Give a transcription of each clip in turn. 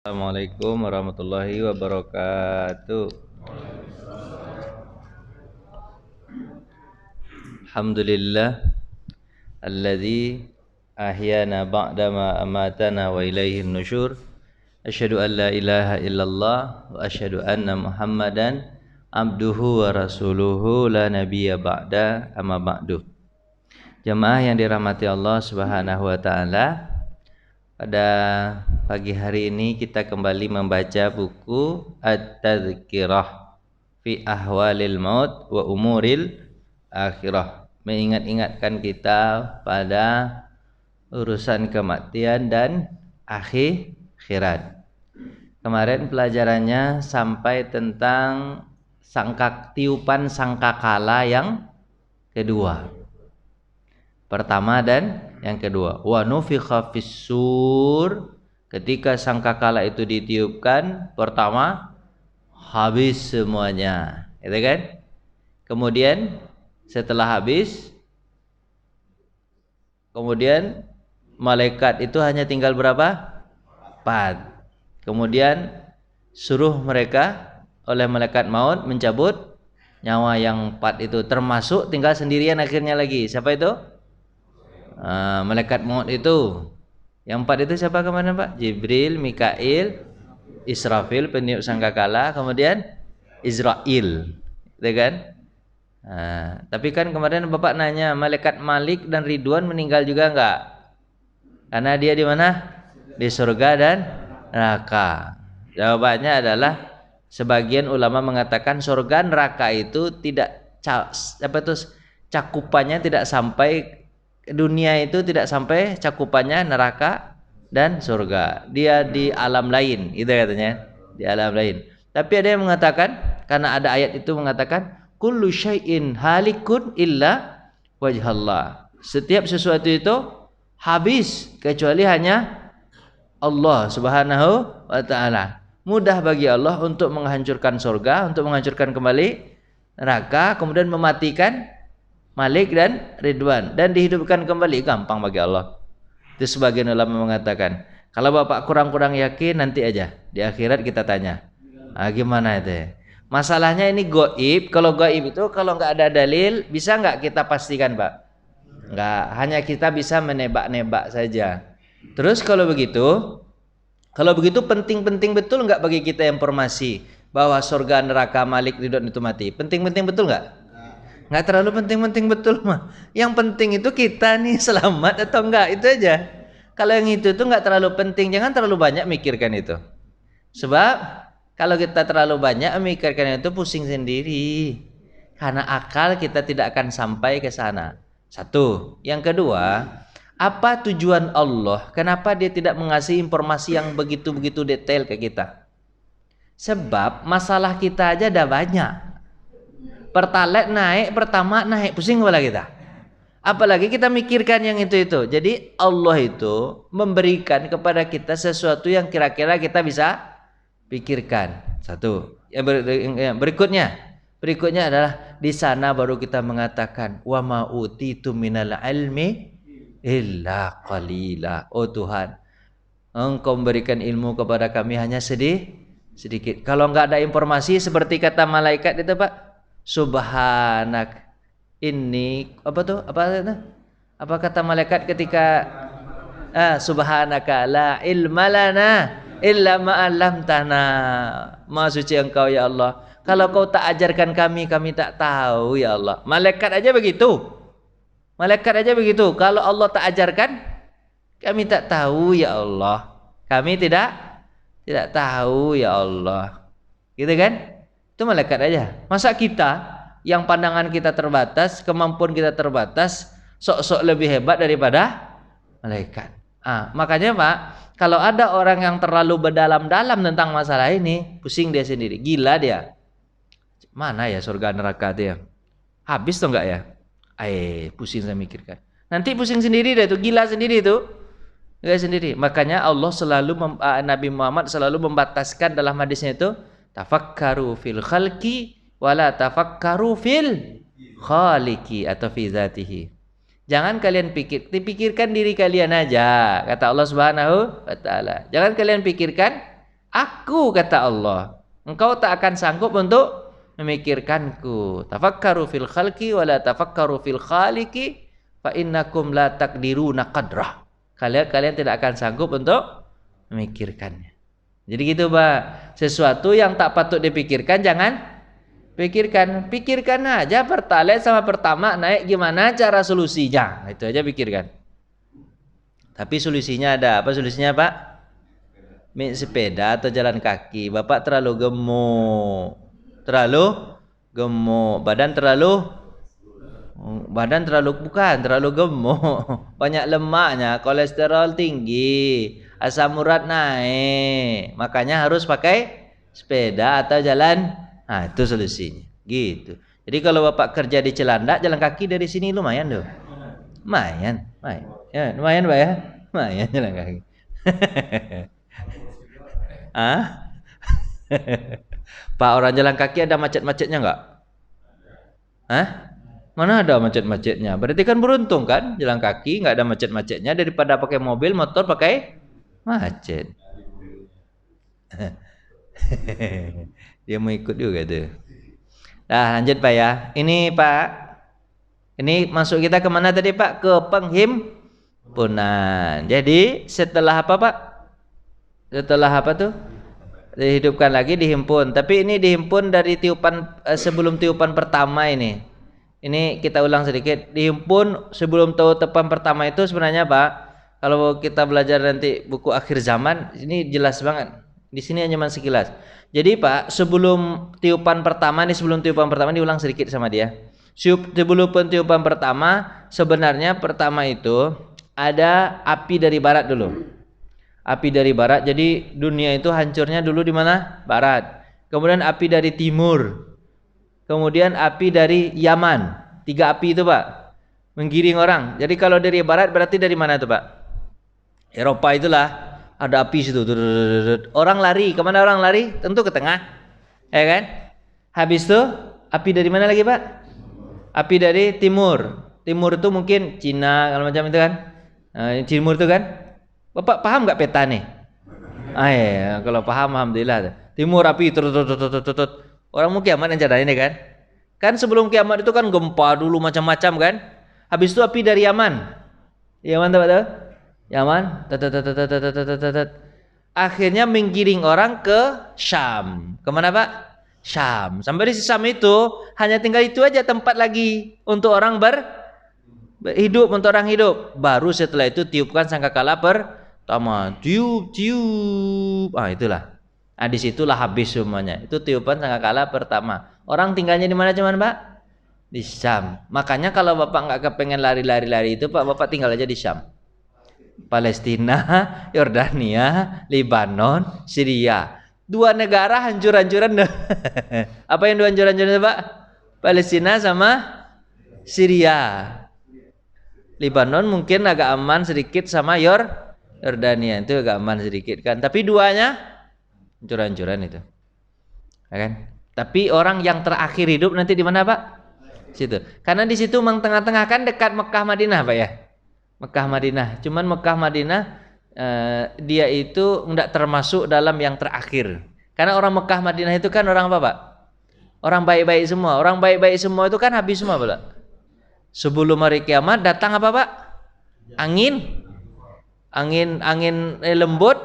Assalamualaikum warahmatullahi wabarakatuh. Alhamdulillah alladzi ahyana ba'dama amatana wa ilaihin nusyur. Asyhadu an la ilaha illallah wa asyhadu anna Muhammadan abduhu wa rasuluhu la nabiyya ba'da amma ba'du. Jemaah yang dirahmati Allah Subhanahu wa taala, pada pagi hari ini kita kembali membaca buku At-Tadhkirah fi Ahwalil Maut wa Umuril Akhirah, mengingat-ingatkan kita pada urusan kematian dan akhirat. Kemarin pelajarannya sampai tentang tiupan sangkakala yang kedua, pertama dan yang kedua. Wa nufikha fis-sur, ketika sangkakala itu ditiupkan, pertama habis semuanya, gitu kan? Kemudian setelah habis, kemudian malaikat itu hanya tinggal berapa? 4. Kemudian suruh mereka oleh malaikat maut mencabut nyawa yang 4 itu, termasuk tinggal sendirian akhirnya lagi. Siapa itu? Malaikat maut itu. Yang 4 itu siapa kemana Pak? Jibril, Mikail, Israfil peniup sangkakala, kemudian Israil, gitu kan? Tapi kan kemarin Bapak nanya, malaikat Malik dan Ridwan meninggal juga enggak? Karena dia di mana? Di surga dan neraka. Jawabannya adalah sebagian ulama mengatakan surga neraka itu tidak cakupannya tidak sampai, dunia itu tidak sampai cakupannya neraka dan surga. Dia di alam lain, itu katanya, di alam lain. Tapi ada yang mengatakan, karena ada ayat itu mengatakan kullu syai'in halikun illa wajhallah. Setiap sesuatu itu habis kecuali hanya Allah Subhanahu wa taala. Mudah bagi Allah untuk menghancurkan surga, untuk menghancurkan kembali neraka, kemudian mematikan Malik dan Ridwan, dan dihidupkan kembali gampang bagi Allah. Itu sebagian ulama mengatakan. Kalau Bapak kurang-kurang yakin, nanti aja di akhirat kita tanya. Gimana itu? Masalahnya ini gaib. Kalau gaib itu kalau nggak ada dalil, bisa nggak kita pastikan, Pak? Nggak. Hanya kita bisa menebak-nebak saja. Terus kalau begitu penting-penting betul nggak bagi kita informasi bahwa surga, neraka, Malik, Ridwan itu mati? Penting-penting betul nggak? Nggak terlalu penting-penting betul mah. Yang penting itu kita nih selamat atau enggak, itu aja. Kalau yang itu tuh nggak terlalu penting, jangan terlalu banyak mikirkan itu. Sebab kalau kita terlalu banyak memikirkan itu pusing sendiri. Karena akal kita tidak akan sampai ke sana. Satu. Yang kedua, apa tujuan Allah? Kenapa dia tidak mengasih informasi yang begitu-begitu detail ke kita? Sebab masalah kita aja ada banyak. Pertalite naik, pertama naik, pusing kepala kita. Apalagi kita mikirkan yang itu. Jadi Allah itu memberikan kepada kita sesuatu yang kira-kira kita bisa pikirkan. Satu. Yang berikutnya adalah di sana baru kita mengatakan wa ma utitu minal ilmi illa qalila. Oh Tuhan, Engkau memberikan ilmu kepada kami hanya sedikit. Kalau enggak ada informasi seperti kata malaikat itu Pak, subhanak ini apa kata malaikat ketika subhanaka la ilma lana illa ma 'allamtana. Maha suci Engkau ya Allah, kalau Kau tak ajarkan kami tak tahu ya Allah. Malaikat aja begitu. Kalau Allah tak ajarkan, kami tak tahu ya Allah. Kami tidak tahu ya Allah. Gitu kan? Itu malaikat aja. Masa kita yang pandangan kita terbatas, kemampuan kita terbatas, sok-sok lebih hebat daripada malaikat. Makanya Pak, kalau ada orang yang terlalu berdalam-dalam tentang masalah ini, pusing dia sendiri, gila dia. Mana ya surga neraka dia? Habis tuh enggak ya? Pusing saya mikirkan. Nanti pusing sendiri deh tuh, gila sendiri tuh. Gila sendiri. Makanya Allah selalu Nabi Muhammad selalu membataskan dalam hadisnya itu, tafakkaru fil khalqi wala tafakkaru fil khaliqi atau fi zatihi. Jangan kalian pikirkan diri kalian aja, kata Allah Subhanahu wa taala. Jangan kalian pikirkan Aku kata Allah, engkau tak akan sanggup untuk memikirkanku. Tafakkaru fil khalqi wa la tafakkaru fil khaliqi fa innakum la taqdiruna qadrah. Kalian tidak akan sanggup untuk memikirkannya. Jadi gitu, Pak. Sesuatu yang tak patut dipikirkan jangan pikirkan. Pikirkan aja Pertalite sama Pertamax naik gimana cara solusinya. Itu aja pikirkan. Tapi solusinya ada. Apa solusinya, Pak? Naik sepeda atau jalan kaki. Bapak terlalu gemuk. Badan terlalu gemuk. Banyak lemaknya, kolesterol tinggi, asam urat naik. Makanya harus pakai sepeda atau jalan. Nah, itu solusinya. Gitu. Jadi kalau Bapak kerja di Cilandak, jalan kaki dari sini lumayan tuh. Lumayan. Ya, lumayan, Pak ya. Lumayan jalan kaki. Ah? Pak, orang jalan kaki ada macet-macetnya enggak? Hah? Mana ada macet-macetnya? Berarti kan beruntung kan jalan kaki enggak ada macet-macetnya daripada pakai mobil, motor pakai macet. Dia mau ikut juga tuh. Nah, lanjut Pak ya. Ini Pak. Ini masuk kita kemana tadi Pak? Ke penghimpunan. Jadi setelah apa Pak? Setelah apa tuh? Dihidupkan lagi, dihimpun. Tapi ini dihimpun dari tiupan sebelum tiupan pertama ini. Ini kita ulang sedikit. Dihimpun sebelum tiupan pertama itu sebenarnya Pak. Kalau kita belajar nanti buku akhir zaman, ini jelas banget. Di sini hanya sekilas. Jadi Pak, sebelum tiupan pertama diulang sedikit sama dia. Sebelum tiupan pertama, sebenarnya pertama itu ada api dari barat dulu. Api dari barat, jadi dunia itu hancurnya dulu di mana? Barat. Kemudian api dari timur. Kemudian api dari Yaman. 3 api itu Pak. Menggiring orang. Jadi kalau dari barat berarti dari mana itu Pak? Eropa itulah. Ada api situ. Orang lari. Kemana orang lari? Tentu ke tengah. Ya kan? Habis itu api dari mana lagi Pak? Api dari timur. Timur itu mungkin Cina kalau macam itu kan. Timur itu kan. Bapak paham nggak peta nih? Ya, kalau paham alhamdulillah. Timur api tutut. Orang mau kiamat yang cadang ini kan? Kan sebelum kiamat itu kan gempa dulu macam-macam kan? Habis itu api dari Yaman. Yaman tahu? Yaman. Akhirnya menggiring orang ke Syam. Kemana Pak? Syam. Sampai di Syam itu hanya tinggal itu aja tempat lagi untuk orang hidup, untuk orang hidup. Baru setelah itu tiupkan sangkakala pertama, tiup. Itulah. Disitulah habis semuanya. Itu tiupan sangkakala pertama. Orang tinggalnya di mana cuman Pak? Di Syam. Makanya kalau Bapak nggak kepengen lari itu Pak, Bapak tinggal aja di Syam. Palestina, Yordania, Lebanon, Syria. 2 negara hancur-hancuran. Apa yang 2 hancur-hancuran Pak? Palestina sama Syria. Lebanon mungkin agak aman sedikit sama Yordania itu agak aman sedikit kan. Tapi 2-nya hancur-hancuran itu. Ya kan? Tapi orang yang terakhir hidup nanti di mana Pak? Situ. Karena di situ memang tengah-tengah kan dekat Mekah Madinah Pak ya. Mekah Madinah. Cuman Mekah Madinah dia itu enggak termasuk dalam yang terakhir. Karena orang Mekah Madinah itu kan orang apa Pak? Orang baik-baik semua. Orang baik-baik semua itu kan habis semua Pak. Sebelum hari kiamat datang apa Pak? Angin lembut,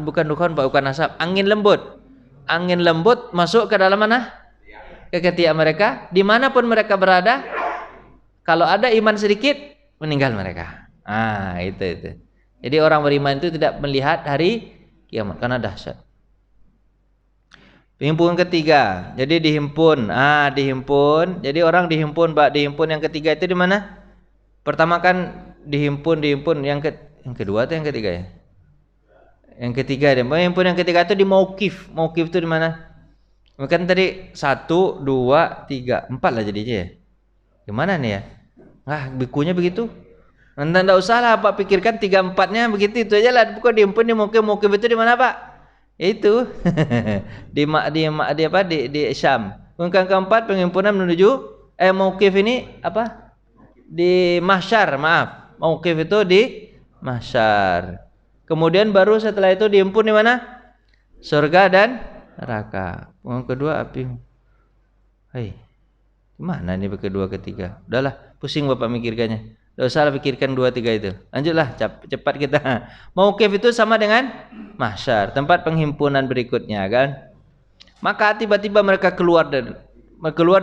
bukan asap, angin lembut masuk ke dalam mana? Ke ketiak mereka, dimanapun mereka berada. Kalau ada iman sedikit, meninggal mereka. Itu. Jadi orang beriman itu tidak melihat hari kiamat karena dahsyat. Himpunan ketiga, jadi dihimpun. Dihimpun. Jadi orang dihimpun, Pak. Dihimpun yang ketiga itu di mana? Pertama kan dihimpun. Yang kedua atau yang ketiga ya? Yang ketiga deh. Himpun yang ketiga itu di Mauqif. Mauqif itu di mana? Kan tadi 1, 2, 3, 4 lah jadinya ya. Gimana nih ya? Bukunya begitu. Enggak usah lah Pak pikirkan 3, 4-nya begitu itu aja lah. Bukan dihimpun di Mauqif. Mauqif itu di mana Pak? Itu di Syam. Yang keempat penghimpunan menuju Mauqif ini apa? Di Mahsyar, maaf. Mauqif itu di Mahsyar. Kemudian baru setelah itu dihimpun di mana? surga dan neraka. Yang kedua api. Hei, gimana nih kedua ketiga? Udahlah, pusing Bapak mikirkannya. Tidak usah pikirkan 2 3 itu. Lanjutlah, cepat kita. Mauqif itu sama dengan mahsyar, tempat penghimpunan berikutnya kan. Maka tiba-tiba mereka keluar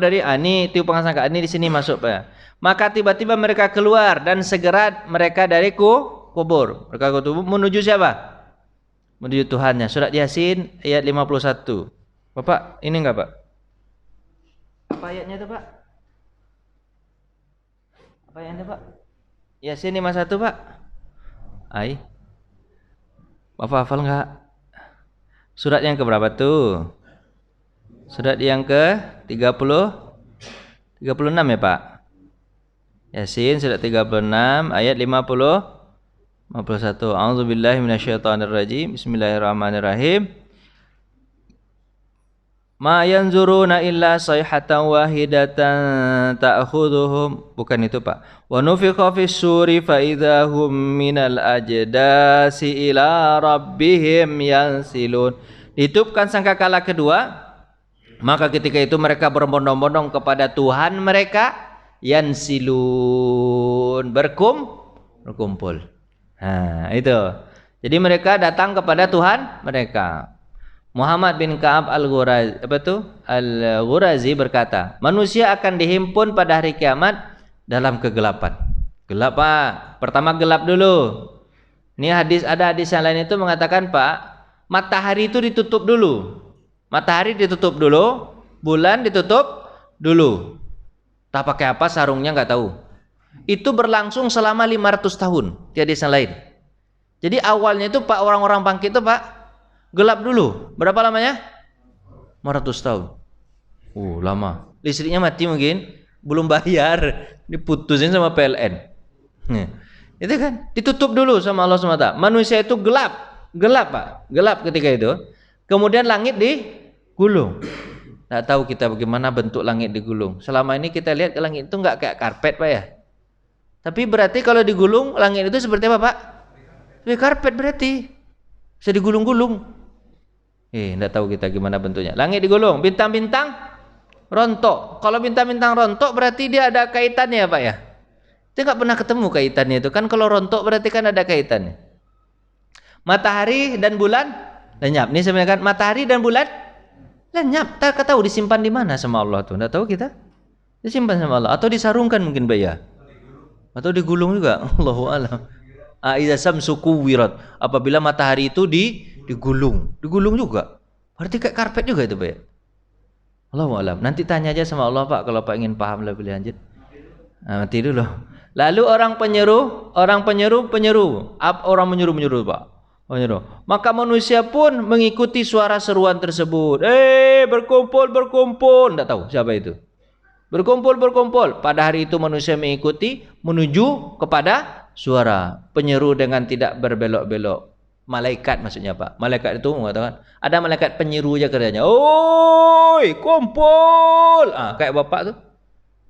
dari ini tiup sangka ini di sini masuk Pak. Maka tiba-tiba mereka keluar dan segera mereka dari kubur. Mereka menuju siapa? Menuju Tuhannya. Surat Yasin ayat 51. Bapak, ini enggak, Pak? Apa ayatnya itu, Pak? Apa ayatnya, Pak? Yasin 51, Pak. Bapak hafal enggak? Surat yang keberapa tuh? Surat yang ke 36 ya, Pak? Yasin surat 36 ayat 51. A'udzubillahi minasyaitonirrajim. Bismillahirrahmanirrahim. Ma yanzuruna illa sayhatan wahidatan ta'khudhuhum. Bukan itu, Pak. Wa nufikha fis suri fa idzahum minal ajdasi ila rabbihim yansilun. Ditiupkan sangkakala kedua, maka ketika itu mereka berbondong-bondong kepada Tuhan mereka, yansilun, berkumpul. Nah, itu. Jadi mereka datang kepada Tuhan mereka. Muhammad bin Ka'ab Al-Ghurazi berkata, manusia akan dihimpun pada hari kiamat dalam kegelapan. Gelap, Pak. Pertama gelap dulu. Ini ada hadis yang lain itu mengatakan, Pak, matahari itu ditutup dulu. Matahari ditutup dulu, bulan ditutup dulu. Tak pakai apa sarungnya nggak tahu. Itu berlangsung selama 500 tahun. Tiada yang lain. Jadi awalnya itu Pak, orang-orang bangkit itu Pak, gelap dulu. Berapa lamanya? 500 tahun. Lama. Listriknya mati mungkin, belum bayar, diputusin sama PLN. Itu kan ditutup dulu sama Allah SWT. Manusia itu gelap Pak, gelap ketika itu. Kemudian langit digulung. Nggak tahu kita bagaimana bentuk langit digulung. Selama ini kita lihat langit itu nggak kayak karpet, Pak ya. Tapi berarti kalau digulung langit itu seperti apa, Pak? Seperti karpet berarti. Bisa digulung-gulung. Nggak tahu kita gimana bentuknya. Langit digulung, bintang-bintang rontok. Kalau bintang-bintang rontok berarti dia ada kaitannya, Pak ya. Kita nggak pernah ketemu kaitannya itu kan. Kalau rontok berarti kan ada kaitannya. Matahari dan bulan lenyap. Ini sebenarnya kan matahari dan bulan lenyap. Tak tahu disimpan di mana sama Allah tuh. Enggak tahu kita. Disimpan sama Allah atau disarungkan mungkin, Pak ya. Atau digulung juga. Allahu a'lam. Aiza samsu kuwirat. Apabila matahari itu digulung juga. Berarti kayak karpet juga itu, Pak ya. Allahu a'lam. Nanti tanya aja sama Allah, Pak, kalau Pak ingin paham lebih lanjut. Nanti dulu. Lalu orang penyeru, orang menyuruh, Pak. Maka manusia pun mengikuti suara seruan tersebut. Berkumpul. Tidak tahu siapa itu. Berkumpul. Pada hari itu manusia mengikuti menuju kepada suara penyeru dengan tidak berbelok-belok. Malaikat maksudnya, Pak. Malaikat itu mengatakan, ada malaikat penyeru aja kerjanya. Oi, kumpul. Kayak Bapak tuh.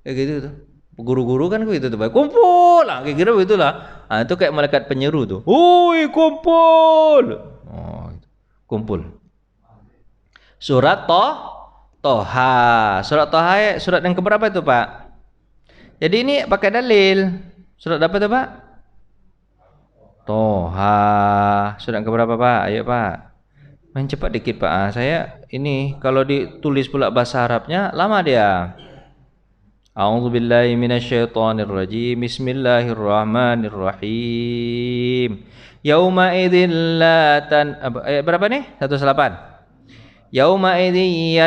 Kayak gitu tuh. Guru-guru kan gitu tuh, Pak. Kumpul. Kayak gitu begitulah. Itu kayak malaikat penyeru tuh. Oi, kumpul. Kumpul. Surat Toha. Surat Toha surat yang keberapa itu, Pak? Jadi ini pakai dalil. Surat apa itu, Pak? Toha. Surat yang keberapa, Pak? Ayo, Pak. Main cepat dikit, Pak. Saya ini kalau ditulis pula bahasa Arabnya lama dia. A'udzubillahi minasyaitonirrajim. Bismillahirrahmanirrahim. Yauma idzin la ayat berapa nih? 108. Yauma idzin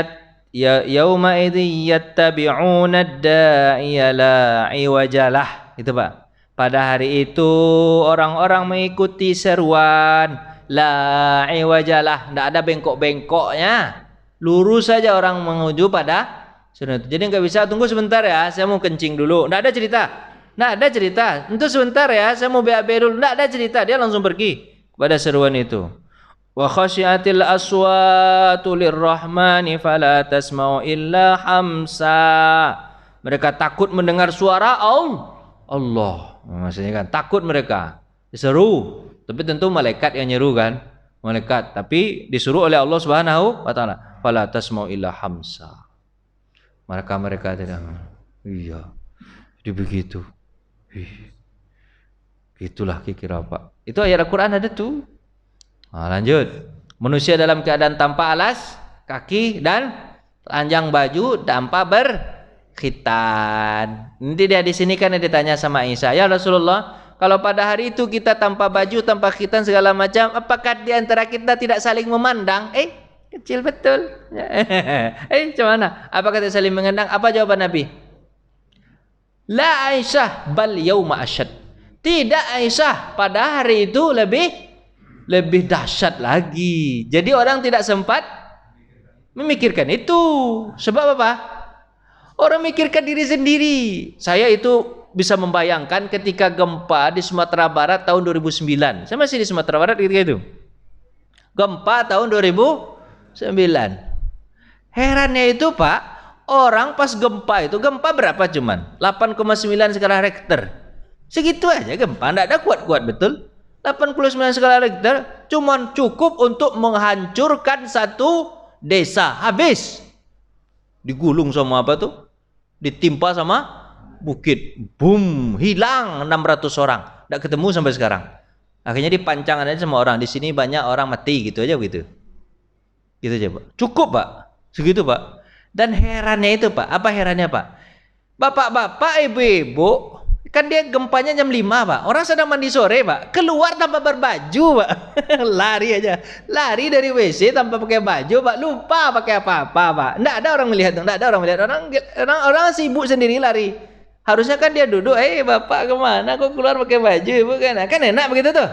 yattabi'una ad-da'iya la iwajalah. Itu, Pak. Pada hari itu orang-orang mengikuti seruan la iwajalah, tidak ada bengkok-bengkoknya. Lurus saja orang menuju pada seruan itu. Jadi nggak bisa tunggu sebentar ya, saya mau kencing dulu. Nggak ada cerita. Itu sebentar ya, saya mau BAB dulu. Nggak ada cerita. Dia langsung pergi kepada seruan itu. Wa khasyiatil aswatu lirrahmani fala tasma'u illa hamsa. Mereka takut mendengar suara Allah. Maksudnya kan takut mereka diseru. Tapi tentu malaikat yang nyeru kan. malaikat, tapi disuruh oleh Allah Subhanahu wa taala, fala tasma'u illa hamsa. Mereka tidak. Iya. Jadi begitu. Itulah kira Pak. Itu ayat Al-Qur'an ada tuh. Nah, lanjut. Manusia dalam keadaan tanpa alas kaki dan telanjang baju tanpa berkhitan. Nanti dia di sini kan ditanya sama Isa, "Ya Rasulullah, kalau pada hari itu kita tanpa baju, tanpa khitan segala macam, apakah di antara kita tidak saling memandang?" Kecil betul. Cuman apakah tidak saling memandang? Apa jawaban Nabi? La Aisyah bal yauma asyad. Tidak Aisyah, pada hari itu lebih dahsyat lagi. Jadi orang tidak sempat memikirkan itu. Sebab apa? Orang mikirkan diri sendiri. Saya itu bisa membayangkan ketika gempa di Sumatera Barat tahun 2009. Saya masih di Sumatera Barat ketika itu. Gempa tahun 2009. Herannya itu Pak, orang pas gempa itu, gempa berapa cuman? 8,9 skala Richter. Segitu aja gempa, enggak ada kuat-kuat betul. 89 skala Richter cuman cukup untuk menghancurkan satu desa, habis. Digulung sama apa tuh? Ditimpa sama bukit. Boom, hilang 600 orang. Enggak ketemu sampai sekarang. Akhirnya dipancang aja sama orang. Di sini banyak orang mati gitu aja begitu. Gitu aja Pak. Cukup Pak. Segitu Pak. Dan herannya itu Pak. Apa herannya Pak? Bapak-bapak, ibu-ibu, kan dia gempanya jam 5 Pak. Orang sedang mandi sore Pak. Keluar tanpa berbaju Pak. Lari aja. Lari dari WC tanpa pakai baju Pak. Lupa pakai apa-apa Pak. Nggak ada orang melihat. Nggak ada orang melihat. Orang sibuk sendiri lari. Harusnya kan dia duduk. Bapak kemana? Kok keluar pakai baju? Bukan? Kan enak begitu tuh.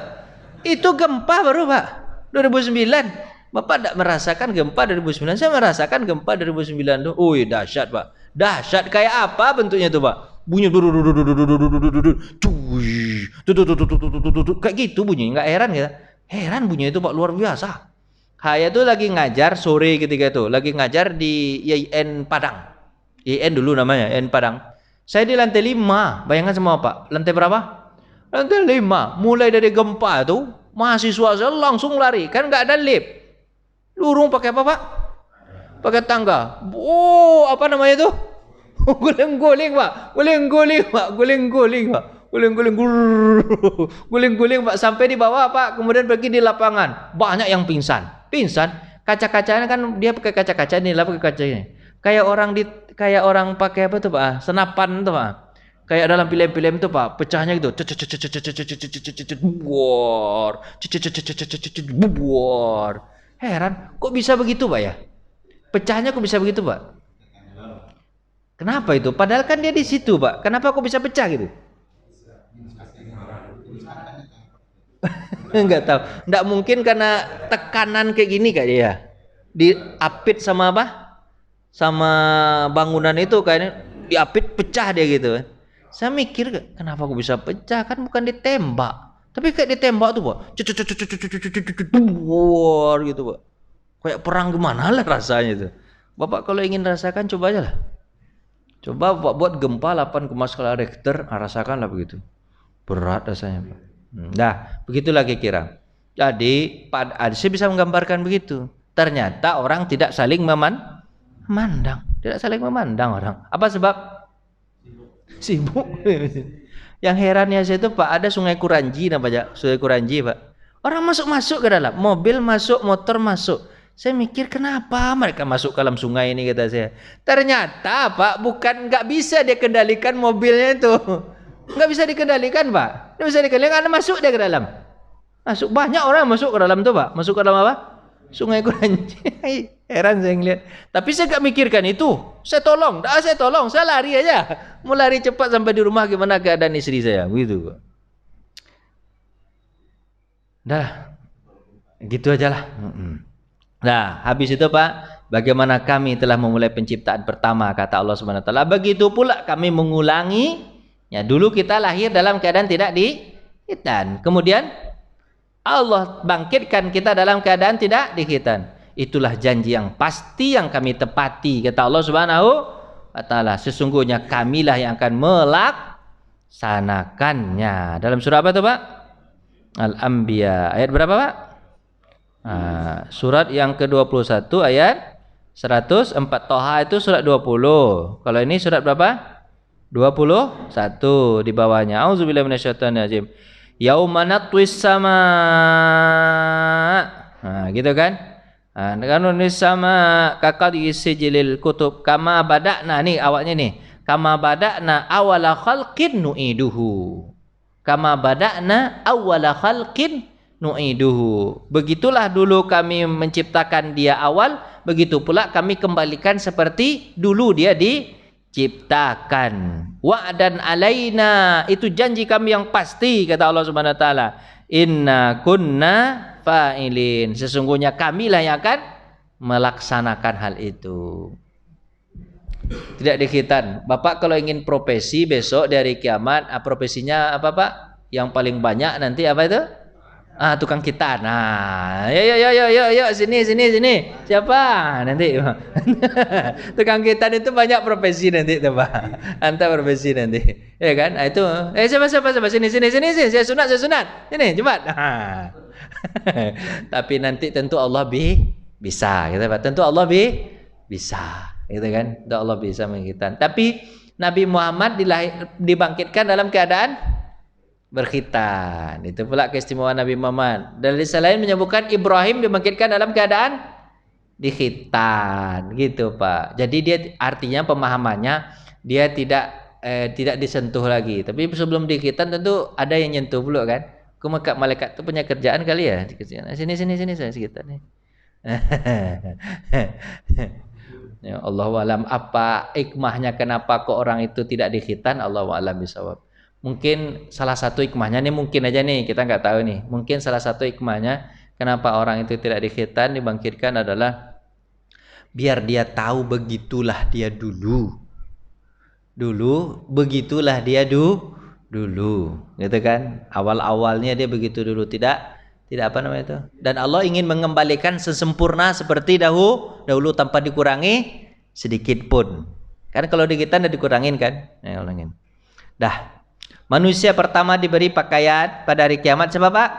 Itu gempa baru Pak. 2009. Bapak tidak merasakan gempa 2009. Saya merasakan gempa 2009 tuh. Dahsyat Pak. Dahsyat kayak apa bentuknya tuh Pak? Bunyi kayak gitu bunyi. Nggak heran ya? Heran bunyi itu Pak, luar biasa. Saya tuh lagi ngajar sore ketika itu. Lagi ngajar di IAIN Padang. IAIN dulu namanya, IAIN Padang. Saya di lantai 5. Bayangkan semua Pak. Lantai berapa? Lantai 5. Mulai dari gempa itu, mahasiswa saya langsung lari. Kan nggak ada lift. Lurung pakai apa Pak? Pakai tangga. Apa namanya itu? Guling-guling Pak. Guling-guling Pak. Guling-guling Pak. Guling-guling. Guling-guling Pak. Sampai di bawah Pak. Kemudian pergi di lapangan. Banyak yang pingsan. Kaca-kacanya kan dia pakai kaca-kaca ini lah, pakai kaca ini. Kayak orang pakai apa tuh Pak? Senapan tuh Pak. Kayak dalam film-film itu Pak, pecahnya gitu. Buar. Heran, kok bisa begitu Pak ya? Pecahnya kok bisa begitu Pak? Kenapa itu? Padahal kan dia di situ Pak. Kenapa kok bisa pecah gitu? Enggak tahu. Enggak mungkin karena tekanan kayak gini kak dia. Diapit sama apa? Sama bangunan itu kayaknya diapit pecah dia gitu. Saya mikir kenapa kok bisa pecah? Kan bukan ditembak. Tapi kayak ditembak tuh Pak. War gitu Pak. Kayak perang gimana lah rasanya itu. Bapak kalau ingin rasakan coba aja lah. Coba Bapak buat gempa 8, skala Richter, rasakanlah begitu. Berat rasanya Pak. Nah, begitulah kira-kira. Jadi, saya bisa menggambarkan begitu. Ternyata orang tidak saling memandang. Tidak saling memandang orang. Apa sebab? Sibuk. Yang herannya saya itu Pak, ada Sungai Kuranji namanya, Sungai Kuranji Pak. Orang masuk ke dalam, mobil masuk, motor masuk. Saya mikir kenapa mereka masuk ke dalam sungai ini kata saya. Ternyata Pak, bukan nggak bisa dia kendalikan mobilnya itu, nggak bisa dikendalikan Pak. Nggak bisa dikendalikan karena masuk dia ke dalam. Masuk banyak orang masuk ke dalam tuh Pak. Masuk ke dalam apa? Sungai Kuranji. Heran saya ngeliat. Tapi saya nggak mikirkan itu. Saya tolong, saya lari aja. Mau lari cepat sampai di rumah gimana keadaan istri saya, begitu Pak. Dah, gitu aja lah. Nah, habis itu Pak, bagaimana kami telah memulai penciptaan pertama kata Allah Subhanahu wa taala. Begitu pula kami mengulangi. Ya, dulu kita lahir dalam keadaan tidak dikhitan. Kemudian Allah bangkitkan kita dalam keadaan tidak dikhitan. Itulah janji yang pasti yang kami tepati kata Allah Subhanahu wa taala. Sesungguhnya kamilah yang akan melaksanakannya. Dalam surah apa itu Pak? Al-Anbiya ayat berapa Pak? Surat yang ke-21 ayat 104. Toha itu surat 20. Kalau ini surat berapa? 21 di bawahnya. Auzubillahi minasyaitonirrajim. Yauma natwis sama. Gitu kan? Nulis sama kakad sijilil kutub kama badakna nih awalnya nih. Kama badakna awala khalqin nu'iduhu. Kama badakna awala khalqin nu'iduhu. Begitulah dulu kami menciptakan dia awal, begitu pula kami kembalikan seperti dulu dia diciptakan. Wa'dan alaina, itu janji kami yang pasti, kata Allah Subhanahu wa taala. Inna kunna fa'ilin, sesungguhnya kamilah yang akan melaksanakan hal itu. Tidak dikhitan. Bapak kalau ingin profesi besok dari kiamat, profesinya apa Pak? Yang paling banyak nanti apa itu? Tukang khitan. Yo sini. Siapa? Nanti. Tukang khitan itu banyak profesi nanti tuh Pak. Anta profesi nanti. Ya kan? Itu. Siapa? Sini. Saya sunat. Ini cepat. Tapi nanti tentu Allah bisa, gitu Pak. Tentu Allah bisa. Gitu kan, Allah bisa mengkhitan. Tapi Nabi Muhammad dibangkitkan dalam keadaan berkhitan. Itu pula keistimewaan Nabi Muhammad. Dan di selain menyebutkan Ibrahim dibangkitkan dalam keadaan dikhitan, gitu Pak. Jadi dia artinya pemahamannya dia tidak disentuh lagi. Tapi sebelum dikhitan tentu ada yang nyentuh dulu kan. Malaikat itu punya kerjaan kali ya. Sini saya sekitar nih. Ya, Allahu alam, apa hikmahnya kenapa kok orang itu tidak dikhitan? Allahu alam bisawab. Mungkin salah satu hikmahnya nih, mungkin aja nih kita nggak tahu nih. Mungkin salah satu hikmahnya kenapa orang itu tidak dikhitan, dibangkitkan adalah biar dia tahu begitulah dia dulu. Begitulah dia dulu, gitu kan? Awal-awalnya dia begitu dulu, tidak apa namanya itu. Dan Allah ingin mengembalikan sesempurna seperti dahulu tanpa dikurangi sedikit pun. Kan kalau dikhitan udah dikurangin kan? Ulangin. Dah. Manusia pertama diberi pakaian pada hari kiamat siapa Pak?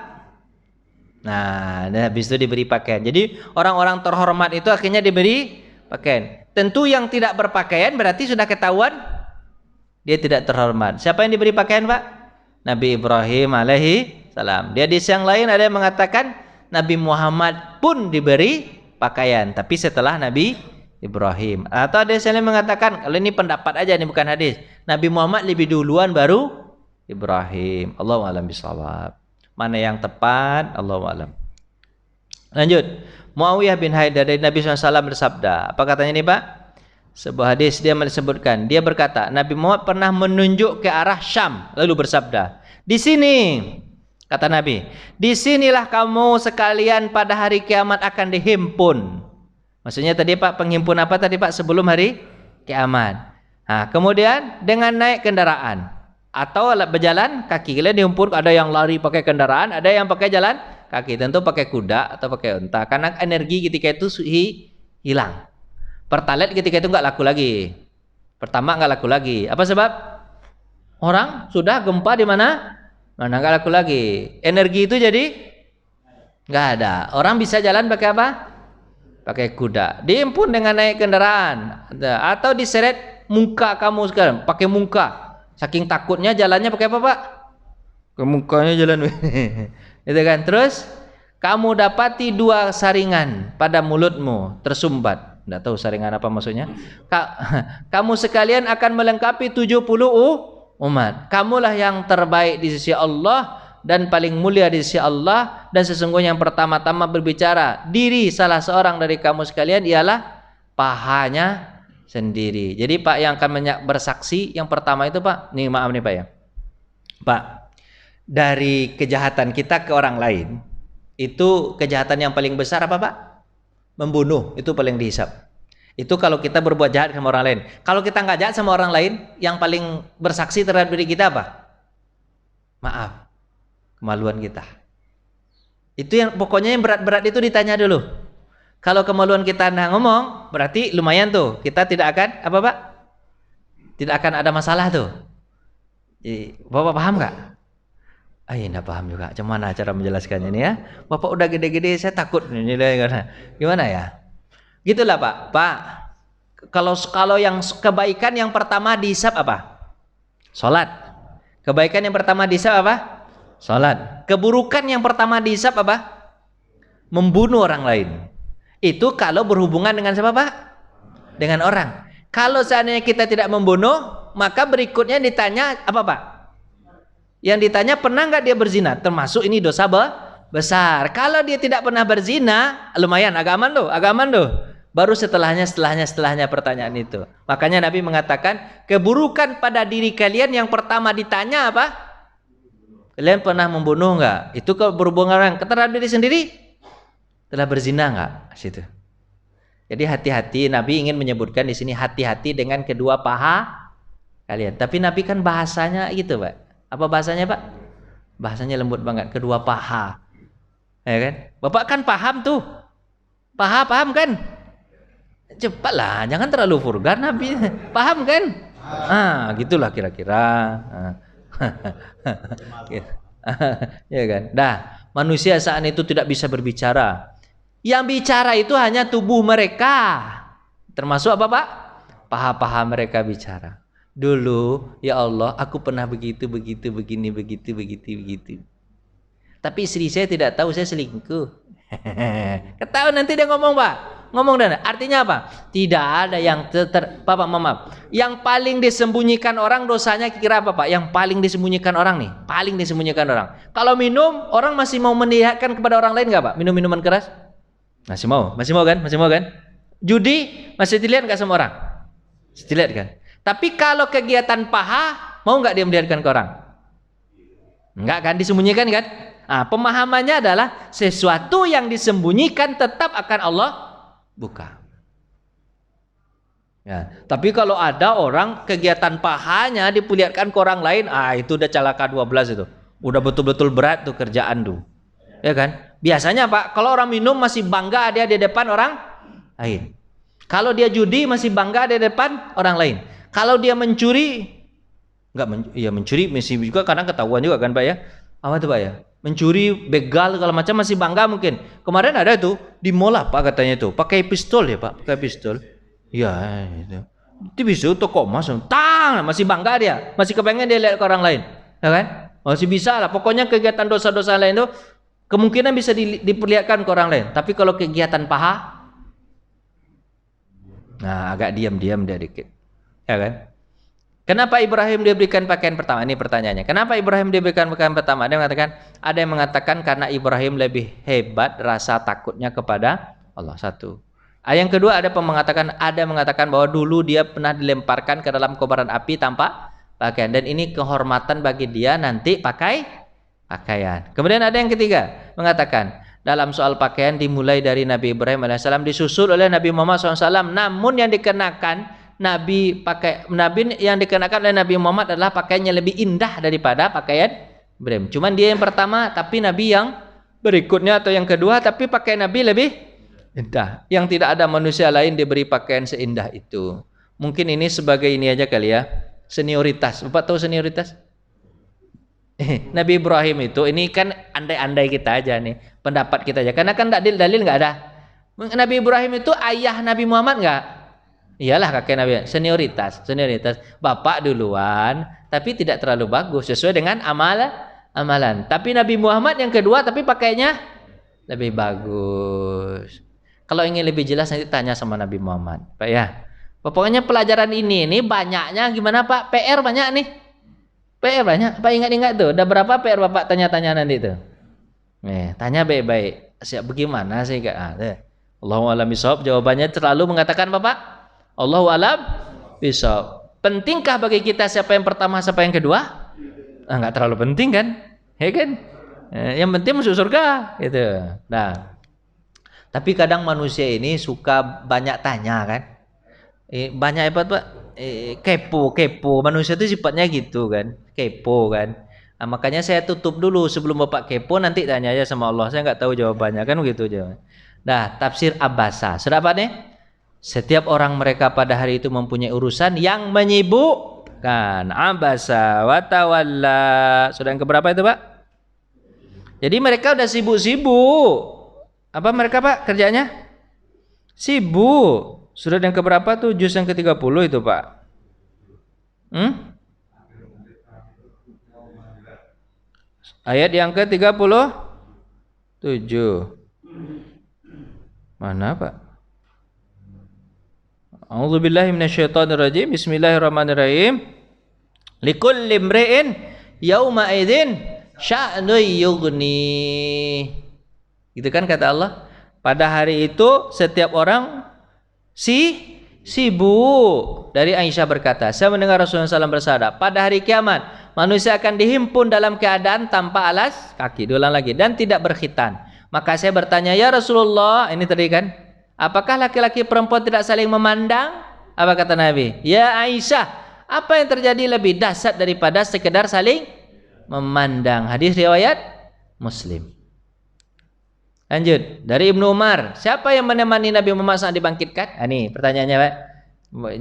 Nah, habis itu diberi pakaian. Jadi orang-orang terhormat itu akhirnya diberi pakaian. Tentu yang tidak berpakaian berarti sudah ketahuan dia tidak terhormat. Siapa yang diberi pakaian Pak? Nabi Ibrahim alaihi salam. Di hadis yang lain ada yang mengatakan Nabi Muhammad pun diberi pakaian, tapi setelah Nabi Ibrahim. Atau ada yang mengatakan, kalau ini pendapat aja, ini bukan hadis, Nabi Muhammad lebih duluan baru Ibrahim. Allahu a'lam bishawab. Mana yang tepat? Allahu a'lam. Lanjut. Muawiyah bin Haidar dari Nabi SAW bersabda. Apa katanya ini Pak? Sebuah hadis dia menyebutkan. Dia berkata, Nabi Muhammad pernah menunjuk ke arah Syam lalu bersabda, di sini. Kata Nabi, disinilah kamu sekalian pada hari kiamat akan dihimpun. Maksudnya tadi Pak, penghimpun apa tadi Pak sebelum hari kiamat. Kemudian dengan naik kendaraan atau berjalan kaki. Kalian dihimpun, ada yang lari pakai kendaraan, ada yang pakai jalan kaki. Tentu pakai kuda atau pakai unta. Karena energi ketika itu hilang. Pertalite ketika itu nggak laku lagi. Pertama nggak laku lagi. Apa sebab? Orang sudah gempa di mana? Mana nggak laku lagi. Energi itu jadi nggak ada. Orang bisa jalan pakai apa? Pakai kuda. Dihimpun dengan naik kendaraan. Atau diseret muka kamu sekarang. Pakai muka. Saking takutnya jalannya pakai apa Pak? Ke mukanya jalan. Itu kan. Terus kamu dapati 2 saringan pada mulutmu tersumbat. Nggak tahu saringan apa maksudnya. Kamu sekalian akan melengkapi 70 umat. Kamulah yang terbaik di sisi Allah dan paling mulia di sisi Allah. Dan sesungguhnya yang pertama-tama berbicara diri salah seorang dari kamu sekalian ialah pahanya sendiri. Jadi Pak yang akan bersaksi yang pertama itu Pak, nih maaf nih Pak ya Pak, dari kejahatan kita ke orang lain, itu kejahatan yang paling besar apa Pak? Membunuh, itu paling dihisap. Itu kalau kita berbuat jahat sama orang lain. Kalau kita nggak jahat sama orang lain, yang paling bersaksi terhadap diri kita apa? Maaf, kemaluan kita. Itu yang pokoknya yang berat-berat itu ditanya dulu. Kalau kemaluan kita ngomong, berarti lumayan tuh. Kita tidak akan apa Pak? Tidak akan ada masalah tuh. Bapak paham nggak? Enggak paham juga. Gimana cara menjelaskannya ini ya? Bapak udah gede-gede, saya takut ini gimana ya? Gitulah Pak. Pak, kalau yang kebaikan yang pertama dihisab apa? Salat. Kebaikan yang pertama dihisab apa? Salat. Keburukan yang pertama dihisab apa? Membunuh orang lain. Itu kalau berhubungan dengan siapa Pak? Dengan orang. Kalau seandainya kita tidak membunuh, maka berikutnya ditanya apa Pak? Yang ditanya pernah nggak dia berzina? Termasuk ini dosa besar. Kalau dia tidak pernah berzina, lumayan agak aman loh. Baru setelahnya pertanyaan itu. Makanya Nabi mengatakan keburukan pada diri kalian yang pertama ditanya apa? Kalian pernah membunuh nggak? Itu kalau berhubungan dengan terhadap diri sendiri, telah berzina nggak? Situ. Jadi hati-hati. Nabi ingin menyebutkan di sini hati-hati dengan kedua paha kalian. Tapi Nabi kan bahasanya gitu Pak. Apa bahasanya Pak? Bahasanya lembut banget, kedua paha. Ya kan? Bapak kan paham tuh. Paham kan? Cepatlah, jangan terlalu vulgar Nabi. Paham kan? Gitulah kira-kira. Ya kan? Dah, manusia saat itu tidak bisa berbicara. Yang bicara itu hanya tubuh mereka. Termasuk apa Pak? Paha-paha mereka bicara. Dulu, ya Allah, aku pernah begitu, begini, begitu. Tapi istri saya tidak tahu saya selingkuh. Ketahuan nanti dia ngomong Pak. Ngomong dan artinya apa? Tidak ada yang Bapak maaf. Yang paling disembunyikan orang dosanya kira apa Pak? Yang paling disembunyikan orang nih, paling disembunyikan orang. Kalau minum, orang masih mau meniatkan kepada orang lain nggak Pak? Minum minuman keras? Masih mau kan? Judi masih dilihat nggak sama orang? Masih dilihat kan? Tapi kalau kegiatan paha, mau nggak dia melihatkan ke orang? Enggak kan, disembunyikan kan? Pemahamannya adalah sesuatu yang disembunyikan tetap akan Allah buka. Ya, tapi kalau ada orang kegiatan pahanya diperlihatkan ke orang lain, itu udah celaka 12 itu. Udah betul-betul berat tuh kerjaan tuh. Ya kan? Biasanya Pak, kalau orang minum masih bangga dia di depan orang lain. Kalau dia judi masih bangga di depan orang lain. Kalau dia mencuri, mencuri masih juga kadang ketahuan juga kan Pak ya. Apa tuh Pak ya? Mencuri, begal, segala macam masih bangga mungkin. Kemarin ada tuh di mall Pak katanya tuh, pakai pistol ya Pak, pakai pistol. Iya itu. Itu bisa toko emas, masih bangga dia, masih kepengen dia lihat ke orang lain, ya kan? Masih bisa lah. Pokoknya kegiatan dosa-dosa lain itu kemungkinan bisa diperlihatkan ke orang lain. Tapi kalau kegiatan paha, agak diam-diam dia dikit. Ya kan? Kenapa Ibrahim diberikan pakaian pertama? Ini pertanyaannya. Kenapa Ibrahim diberikan pakaian pertama? Ada yang mengatakan karena Ibrahim lebih hebat rasa takutnya kepada Allah. Satu. Yang kedua ada yang mengatakan bahwa dulu dia pernah dilemparkan ke dalam kobaran api tanpa pakaian, dan ini kehormatan bagi dia nanti pakai pakaian. Kemudian ada yang ketiga mengatakan dalam soal pakaian dimulai dari Nabi Ibrahim AS, disusul oleh Nabi Muhammad SAW. Namun yang dikenakan Nabi yang dikenakan oleh Nabi Muhammad adalah pakaiannya lebih indah daripada pakaian Ibrahim. Cuman dia yang pertama, tapi Nabi yang berikutnya atau yang kedua, tapi pakaian Nabi lebih indah. Yang tidak ada manusia lain diberi pakaian seindah itu. Mungkin ini sebagai ini aja kali ya, senioritas. Bapak tahu senioritas? Nabi Ibrahim itu, ini kan andai-andai kita aja nih, pendapat kita aja. Karena kan dalil nggak ada. Nabi Ibrahim itu ayah Nabi Muhammad nggak? Iyalah kakek Nabi. Senioritas. Bapak duluan, tapi tidak terlalu bagus sesuai dengan amalan. Tapi Nabi Muhammad yang kedua, tapi pakainya lebih bagus. Kalau ingin lebih jelas nanti tanya sama Nabi Muhammad, Pak ya. Pokoknya pelajaran ini banyaknya gimana Pak? PR banyak nih. PR banyak. Pak ingat tuh. Udah berapa PR Bapak tanya-tanya nanti tuh? Tanya baik-baik. Siap bagaimana sih Kak? Allahu a'lam bishawab. Jawabannya terlalu mengatakan Bapak, Allahu a'lam bishawab. Pentingkah bagi kita siapa yang pertama, siapa yang kedua? Enggak terlalu penting kan? Ya kan? Yang penting masuk surga gitu. Nah, tapi kadang manusia ini suka banyak tanya kan? Banyak apa Pak? Kepo. Manusia itu sifatnya gitu kan? Kepo kan? Makanya saya tutup dulu sebelum Bapak kepo, nanti tanya aja sama Allah. Saya nggak tahu jawabannya kan begitu aja. Nah, tafsir Abasa. Sudah apa nih? Setiap orang mereka pada hari itu mempunyai urusan yang menyibukkan. Abasa wa tawalla. Sudah yang keberapa itu Pak? Jadi mereka udah sibuk-sibuk. Apa mereka Pak kerjanya? Sibuk. Surat yang keberapa tuh? Juz yang ke-30 itu Pak. Ayat yang ke-37. Mana Pak? A'udzubillahi minasyaitonirrajim. Bismillahirrahmanirrahim. Likulli imri'in yauma idzin sya'nu yughni. Gitu kan kata Allah. Pada hari itu setiap orang sibuk. Dari Aisyah berkata, saya mendengar Rasulullah SAW bersabda, pada hari kiamat manusia akan dihimpun dalam keadaan tanpa alas kaki. Diulang lagi, dan tidak berkhitan. Maka saya bertanya, ya Rasulullah, ini tadi kan, apakah laki-laki perempuan tidak saling memandang? Apa kata Nabi? Ya Aisyah, apa yang terjadi lebih dahsyat daripada sekedar saling memandang? Hadis riwayat Muslim. Lanjut, dari Ibnu Umar, siapa yang menemani Nabi Muhammad saat dibangkitkan? Ini pertanyaannya Pak.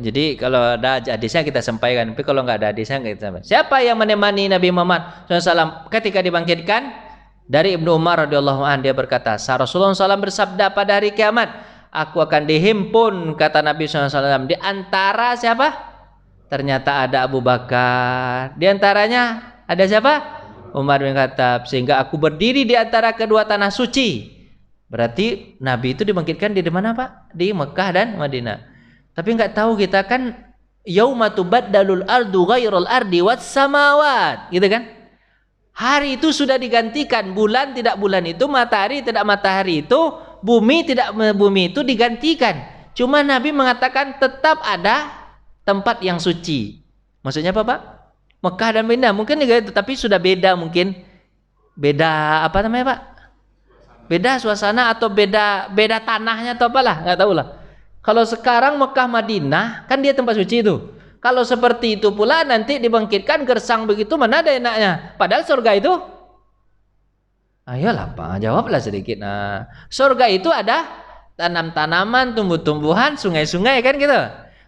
Jadi kalau ada hadisnya kita sampaikan, tapi kalau nggak ada hadisnya nggak kita sampaikan. Siapa yang menemani Nabi Muhammad SAW ketika dibangkitkan? Dari Ibnu Umar radhiyallahu anhu, dia berkata, Rasulullah SAW bersabda pada hari kiamat, aku akan dihimpun, kata Nabi SAW, di antara siapa? Ternyata ada Abu Bakar. Di antaranya ada siapa? Umar bin Khattab. Sehingga aku berdiri di antara kedua tanah suci. Berarti Nabi itu dibangkitkan di mana Pak? Di Mekah dan Madinah. Tapi nggak tahu kita kan yauma tubaddalul ardu ghairal ardi was samawat, gitu kan? Hari itu sudah digantikan, bulan tidak bulan itu, matahari tidak matahari itu, bumi tidak bumi itu digantikan. Cuma Nabi mengatakan tetap ada tempat yang suci. Maksudnya apa Pak? Mekah dan Madinah mungkin juga itu, tapi sudah beda mungkin. Beda apa namanya Pak? Beda suasana atau beda tanahnya atau apalah, nggak tahu lah. Kalau sekarang Mekah Madinah kan dia tempat suci itu. Kalau seperti itu pula nanti dibangkitkan gersang begitu, mana ada enaknya? Padahal surga itu, ayolah Pak, jawablah sedikit. Nah, surga itu ada tanam-tanaman, tumbuh-tumbuhan, sungai-sungai kan gitu.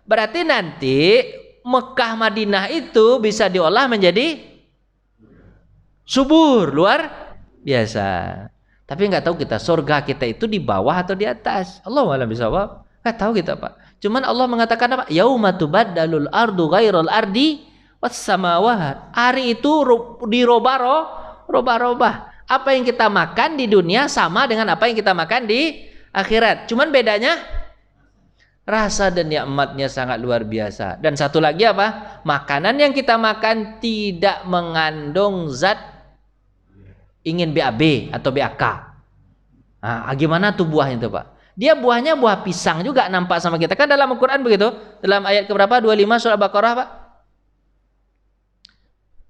Berarti nanti Mekah Madinah itu bisa diolah menjadi subur, luar biasa. Tapi nggak tahu kita surga kita itu di bawah atau di atas. Allahu a'lam bishawab. Nggak tahu kita Pak. Cuman Allah mengatakan apa? Yauma tubaddalul ardu ghairal ardi was samawat. Hari itu dirubah. Apa yang kita makan di dunia sama dengan apa yang kita makan di akhirat. Cuman bedanya rasa dan nikmatnya sangat luar biasa. Dan satu lagi apa? Makanan yang kita makan tidak mengandung zat ingin BAB atau BAK. Nah, gimana tuh buahnya itu Pak? Dia buahnya buah pisang juga nampak sama kita. Kan dalam Al-Quran begitu. Dalam ayat keberapa? 25 surah Baqarah Pak.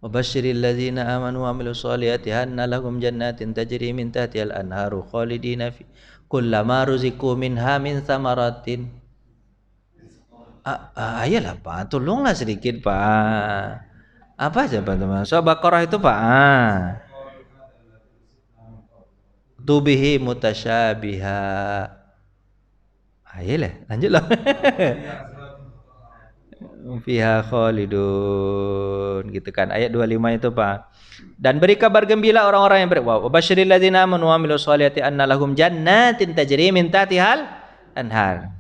Wabasyiril ladzina amanu wa amilus solihati anna lahum jannatin tajri min tahtihal anharu khalidina fi kullama ruziqu minha min thamaratin. Ayolah Pak, tolonglah sedikit Pak. Apa aja Pak teman? Surah Baqarah itu Pak. Tubihi mutasyabiha. Ayolah, lanjutlah. Fiha khalidun, gitu kan. Ayat 25 itu Pak. Dan beri kabar gembira orang-orang yang wa basyiril ladzina amanu wa amilus solihati anna lahum jannatin tajri min tahtihal anhar.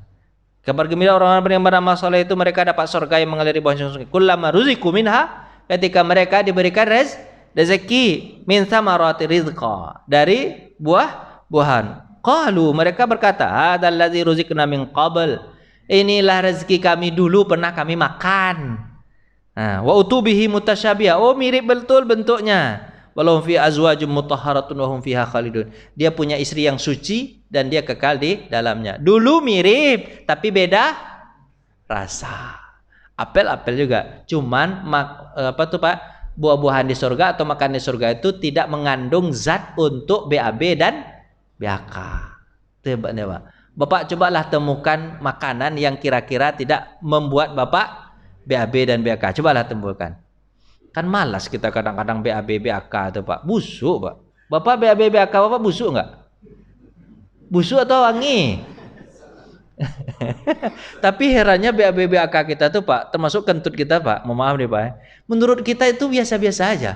Kabar gembira orang-orang yang beramal soleh itu mereka dapat surga yang mengalir di bawahnya sungai. Kullama ruziqu minha, ketika mereka diberikan rezeki min thamarati rizqa, dari buah-buahan. Qalu, mereka berkata, hadzal ladzi ruziqna min qabl. Inilah rezeki kami dulu pernah kami makan. Nah, wa utubihi mutasyabiha. Oh, mirip betul bentuknya. Walahum fi azwajum mutahharatun wa hum fiha khalidun. Dia punya istri yang suci dan dia kekal di dalamnya. Dulu mirip, tapi beda rasa. Apel-apel juga. Cuman apa tuh Pak? Buah-buahan di surga atau makan di surga itu tidak mengandung zat untuk BAB dan BAK. Tebak nih Pak. Bapak cobalah temukan makanan yang kira-kira tidak membuat Bapak BAB dan BAK. Cobalah temukan. Kan malas kita kadang-kadang BAB BAK tuh Pak. Busuk Pak. Bapak BAB BAK Bapak busuk nggak? Busuk atau wangi? Tapi herannya BAB BAK kita tuh Pak, termasuk kentut kita Pak. Mohon maaf nih Pak. Menurut kita itu biasa-biasa aja.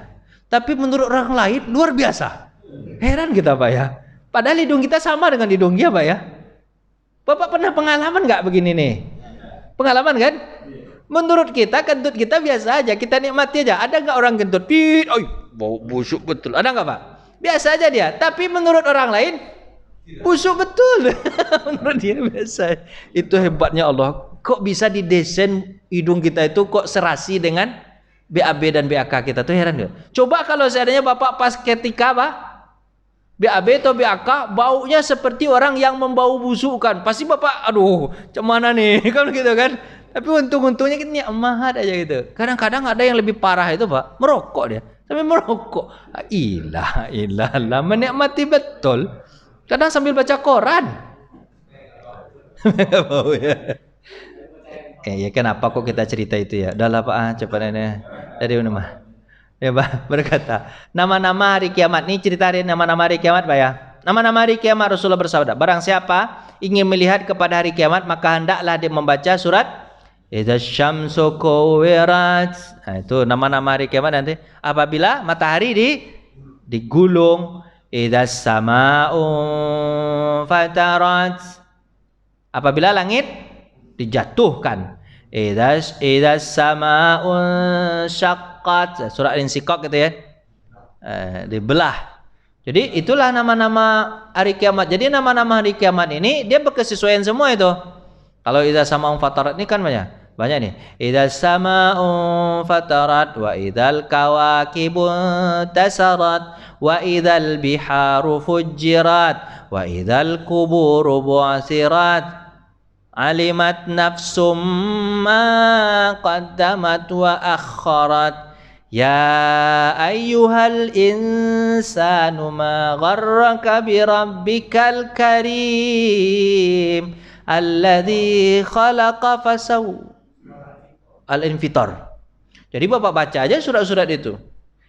Tapi menurut orang lain luar biasa. Heran kita Pak ya. Padahal hidung kita sama dengan hidung dia Pak ya. Bapak pernah pengalaman nggak begini nih? Pengalaman kan? Menurut kita kentut kita biasa aja, kita nikmati aja. Ada nggak orang kentut? Oi, bau busuk betul. Ada nggak Pak? Biasa aja dia. Tapi menurut orang lain busuk betul. Menurut dia biasa. Itu hebatnya Allah. Kok bisa didesain hidung kita itu kok serasi dengan BAB dan BAK kita tuh, heran gak? Coba kalau seandainya Bapak pas ketika Pak BAB atau BAK baunya seperti orang yang membau busukan, pasti Bapak aduh cemana nih kan gitu kan. Tapi untung-untungnya ini emahat aja gitu. Kadang-kadang ada yang lebih parah itu Pak, merokok dia sambil merokok. Ilah menikmati betul. Kadang sambil baca koran. Bau ya. Ya kenapa kok kita cerita itu ya? Udahlah Pak, cepat ini dari mana? Ya Pak berkata, nama-nama hari kiamat ini, ceritain nama-nama hari kiamat Pak ya. Nama-nama hari kiamat Rasulullah bersabda, barang siapa ingin melihat kepada hari kiamat maka hendaklah dia membaca surat Idza syamsu kuwirat. Nah, itu nama-nama hari kiamat nanti. Apabila matahari digulung, idza sama'u fatarat. Apabila langit dijatuhkan, idza sama'u syaqqat. Surah Al-Insyiqaq gitu ya. Dibelah. Jadi itulah nama-nama hari kiamat. Jadi nama-nama hari kiamat ini dia berkesesuaian semua itu. Kalau idza sama'u fatarat ini kan banyak nih. Idza sama'u fatarat wa idzal kawakibu tasarat wa idzal biharu fujirat wa idzal quburu bu'sirat alimat nafsum ma qaddamat wa akharat ya ayyuhal insanu ma gharraka bi rabbikal karim alladzi khalaqa fasaw. Al-Infitar. Jadi Bapak baca aja surat-surat itu.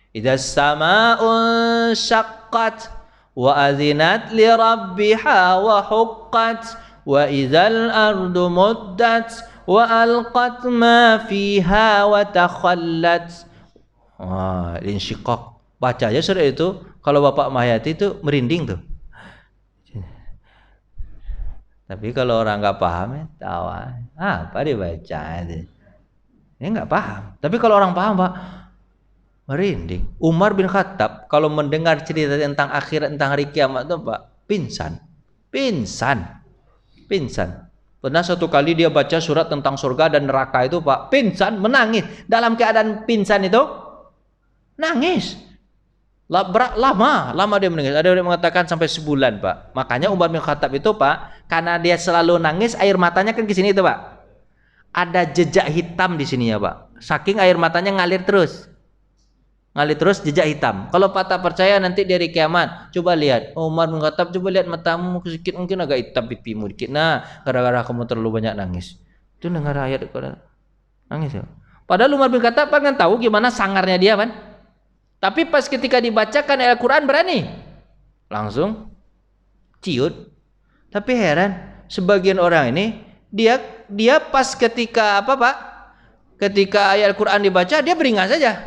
Idza sama'un syaqqat wa azinat li rabbiha wa huqqat wa idzal ardu muddat wa alqat ma fiha wa takhallat. Al-Insyiqaq. Baca aja surat itu. Kalau Bapak menghayati itu merinding tuh. Tapi kalau orang nggak paham ya tawa. Apa dibaca itu? Ya nggak paham. Tapi kalau orang paham Pak, merinding. Umar bin Khattab kalau mendengar cerita tentang akhirat, tentang hari kiamat itu Pak, pingsan. Pernah satu kali dia baca surat tentang surga dan neraka itu Pak, pingsan, menangis. Dalam keadaan pingsan itu nangis. Lama dia menangis. Ada yang mengatakan sampai sebulan Pak. Makanya Umar bin Khattab itu Pak, karena dia selalu nangis, air matanya kan ke sini itu Pak. Ada jejak hitam di sini ya Pak. Saking air matanya ngalir terus jejak hitam. Kalau Pak tak percaya nanti dari kiamat, coba lihat Umar bin Khattab, coba lihat matamu sedikit mungkin agak hitam pipimu dikit. Nah, gara-gara kamu terlalu banyak nangis. Itu dengar ayat nangis ya. Padahal Umar bin Khattab kan tahu gimana sangarnya dia kan. Tapi pas ketika dibacakan Al-Quran berani langsung ciut. Tapi heran, sebagian orang ini dia pas ketika apa Pak? Ketika ayat Al-Quran dibaca dia beringas saja.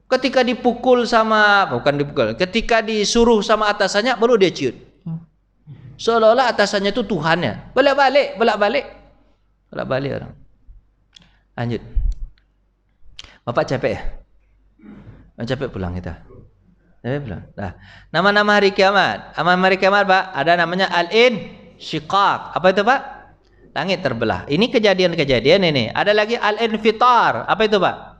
Ketika dipukul sama, bukan dipukul, ketika disuruh sama atasannya baru dia ciut. Seolah-olah atasannya itu Tuhannya. Bolak-balik orang. Lanjut. Bapak capek ya? Capek pulang kita. Nah, nama-nama hari kiamat. Nama hari kiamat Pak, ada namanya Al-Insyiqaq. Apa itu Pak? Langit terbelah. Ini kejadian-kejadian ini. Ada lagi Al-Infitar. Apa itu Pak?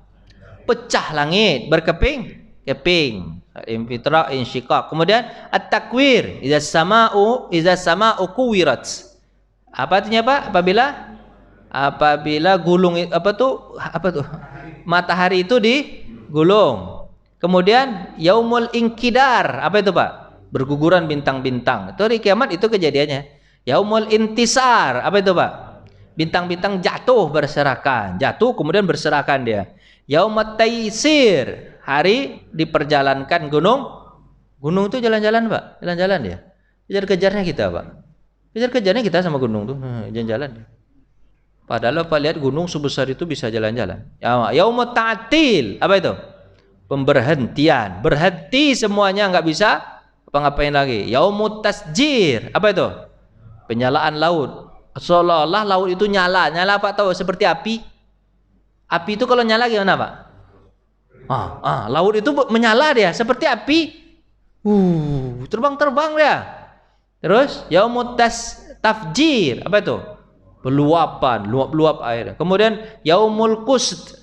Pecah langit, berkeping. Al-Infitar, Insyiqaq. Kemudian At-Takwir. Idza sama'u kuwirat. Apa artinya Pak? Apabila gulung apa tuh? Matahari itu digulung. Kemudian Yaumul Inkidar, apa itu Pak? Berguguran bintang-bintang. Itu hari kiamat itu kejadiannya. Yaumul Intisar, apa itu Pak? Bintang-bintang jatuh berserakan. Jatuh kemudian berserakan dia. Yaumut Taisir, hari diperjalankan gunung. Gunung itu jalan-jalan Pak, jalan-jalan dia. Kejar-kejarnya kita Pak. Kejar-kejarnya kita sama gunung tuh, jalan-jalan. Padahal Pak lihat gunung sebesar itu bisa jalan-jalan. Yaumut Ta'til, apa itu? pemberhentian, berhenti semuanya, nggak bisa apa-ngapain lagi. Yaumut tasjir, apa itu? Penyalaan laut. Seolah-olah laut itu nyala. Nyala Pak tahu seperti api. Api itu kalau nyala gimana Pak? Laut itu menyala dia seperti api. Terbang-terbang dia. Terus yaumut tafjir, apa itu? Peluapan, luap-luap air. Kemudian yaumul qust,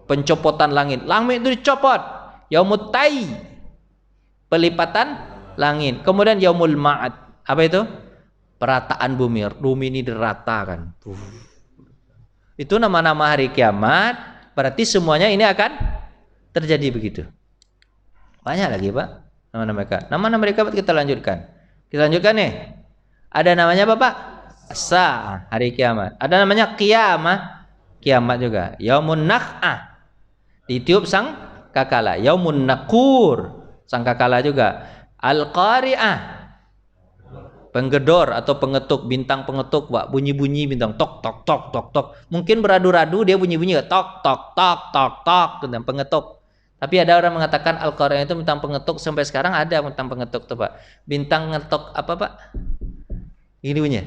pencopotan langit. Langit itu dicopot. Yaumut tai, pelipatan langit. Kemudian yaumul ma'ad, apa itu? Perataan bumi. Bumi ini diratakan. Itu nama-nama hari kiamat. Berarti semuanya ini akan terjadi begitu. Banyak lagi Pak nama-nama mereka. Nama-nama mereka kita lanjutkan. Kita lanjutkan nih. Ada namanya apa Pak? Sa'ah, hari kiamat. Ada namanya qiyamah, kiamat juga. Yaumun nakh'ah, ditiup sang kakala. Yaumun nakur, sang kakala juga. Al-qari'ah, penggedor atau pengetuk, bintang pengetuk Pak, bunyi-bunyi bintang tok tok tok tok tok. Mungkin beradu-radu dia bunyi-bunyi tok tok tok tok tok bintang pengetuk. Tapi ada orang mengatakan Al-Qari'ah itu bintang pengetuk, sampai sekarang ada bintang pengetuk tuh Pak. Bintang ngetok apa Pak? Ini bunyinya.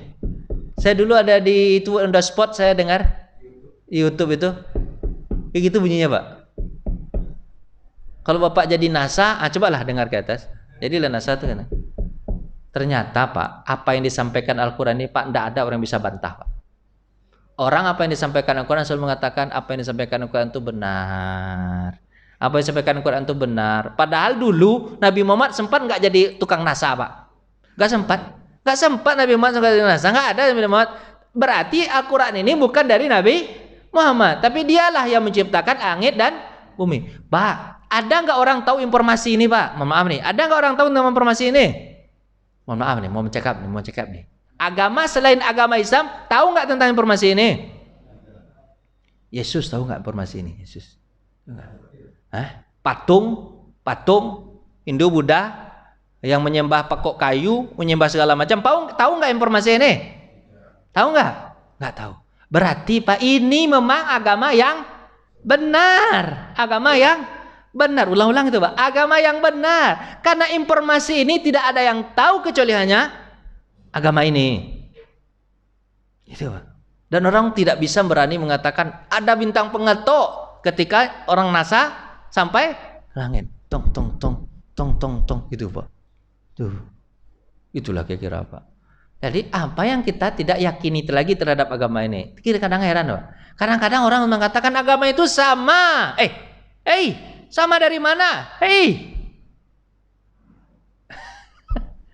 Saya dulu ada di itu on the spot, saya dengar YouTube itu kayak gitu bunyinya Pak. Kalau Bapak jadi NASA, cobalah dengar ke atas. Jadilah NASA tuh kan. Ternyata Pak, apa yang disampaikan Al-Quran ini Pak, tidak ada orang yang bisa bantah Pak. Orang apa yang disampaikan Al-Quran selalu mengatakan apa yang disampaikan Al-Quran itu benar. Apa yang disampaikan Al-Quran itu benar. Padahal dulu Nabi Muhammad sempat nggak jadi tukang NASA Pak. Nggak sempat Nabi Muhammad jadi NASA. Nggak ada Nabi Muhammad. Berarti Al-Quran ini bukan dari Nabi Muhammad, tapi dialah yang menciptakan langit dan bumi. Pak, ada nggak orang tahu informasi ini Pak? Mohon maaf nih. Ada nggak orang tahu tentang informasi ini? Mohon maaf nih, mau cakap nih. Agama selain agama Islam tahu nggak tentang informasi ini? Yesus tahu nggak informasi ini? Yesus. Patung Hindu Buddha yang menyembah pakok kayu, menyembah segala macam. Tahu nggak informasi ini? Tahu nggak? Nggak tahu. Berarti Pak, ini memang agama yang benar. Agama yang benar. Ulang-ulang itu Pak. Agama yang benar. Karena informasi ini tidak ada yang tahu kecuali hanya agama ini. Itu Pak. Dan orang tidak bisa berani mengatakan ada bintang pengetuk ketika orang NASA sampai langit. Tong tong tong tong tong tong gitu Pak. Tuh. Itulah kira-kira Pak. Jadi apa yang kita tidak yakini lagi terhadap agama ini? Kita kadang heran Pak. Kadang-kadang orang mengatakan agama itu sama. Sama dari mana?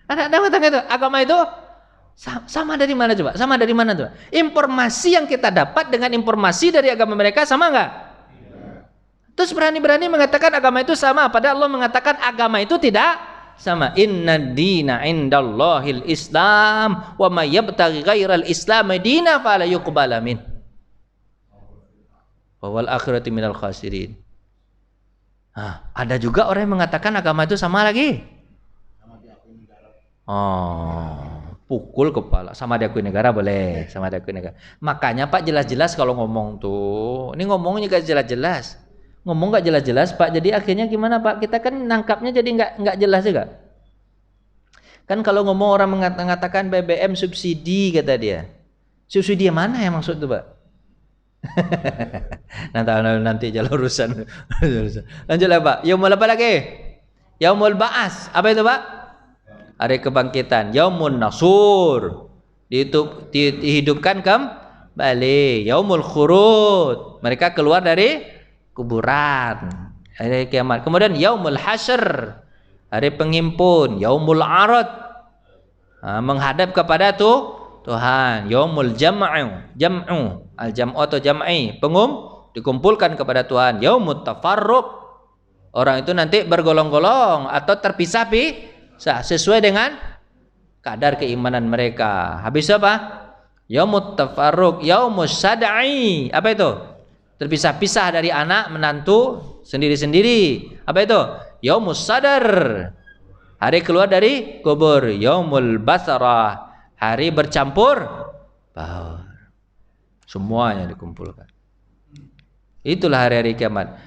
Ada mengatakan itu agama itu sama dari mana coba? Sama dari mana coba? Informasi yang kita dapat dengan informasi dari agama mereka sama enggak? Terus berani-berani mengatakan agama itu sama, padahal Allah mengatakan agama itu tidak sama. Inna dina indallahil Islam wa may yabtaghi ghairal Islam dina fala yuqbala min wa wal akhirati minal khasirin. Ada juga orang yang mengatakan agama itu sama lagi. Pukul kepala, sama diakui negara boleh, sama diakui negara. Makanya Pak jelas-jelas kalau ngomong tuh, ini ngomongnya gak jelas-jelas. Ngomong nggak jelas-jelas Pak, jadi akhirnya gimana Pak? Kita kan nangkapnya jadi nggak jelas juga. Kan kalau ngomong orang mengatakan BBM subsidi kata dia. Subsidi yang mana yang maksud itu Pak? nanti jalan urusan. Lanjutlah Pak. Yaumul apa lagi? Yaumul Ba'as. Apa itu Pak? Hari kebangkitan. Yaumun Nasur. Dihidupkan kembali. Yaumul Khurud. Mereka keluar dari kuburan, hari kiamat. Kemudian yaumul hasyr, hari penghimpun. Yaumul arad, menghadap kepada Tuhan. Yaumul jam'u, al-jam'u atau jam'i, dikumpulkan kepada Tuhan. Yaumut tafarruq, orang itu nanti bergolong-golong atau terpisah-pisah sesuai dengan kadar keimanan mereka. Habis apa? Yaumut tafarruq, yaumus sad'i. Apa itu? Terpisah-pisah dari anak, menantu, sendiri-sendiri. Apa itu? Yaumus sadar, hari keluar dari kubur. Yaumul basarah, hari bercampur baur. Semuanya dikumpulkan. Itulah hari-hari kiamat.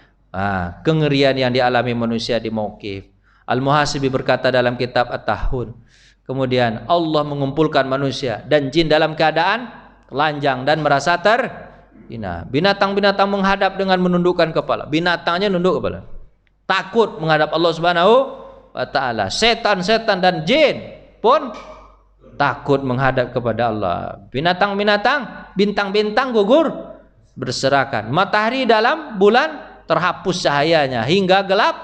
Kengerian yang dialami manusia di mauqif. Al-Muhasibi berkata dalam kitab At-Tahun, kemudian Allah mengumpulkan manusia dan jin dalam keadaan telanjang dan merasa terhina. Binatang-binatang menghadap dengan menundukkan kepala. Binatangnya nunduk kepala. Takut menghadap Allah Subhanahu wa taala. Setan-setan dan jin pun takut menghadap kepada Allah. Binatang-binatang, bintang-bintang gugur berserakan. Matahari dalam bulan terhapus cahayanya hingga gelap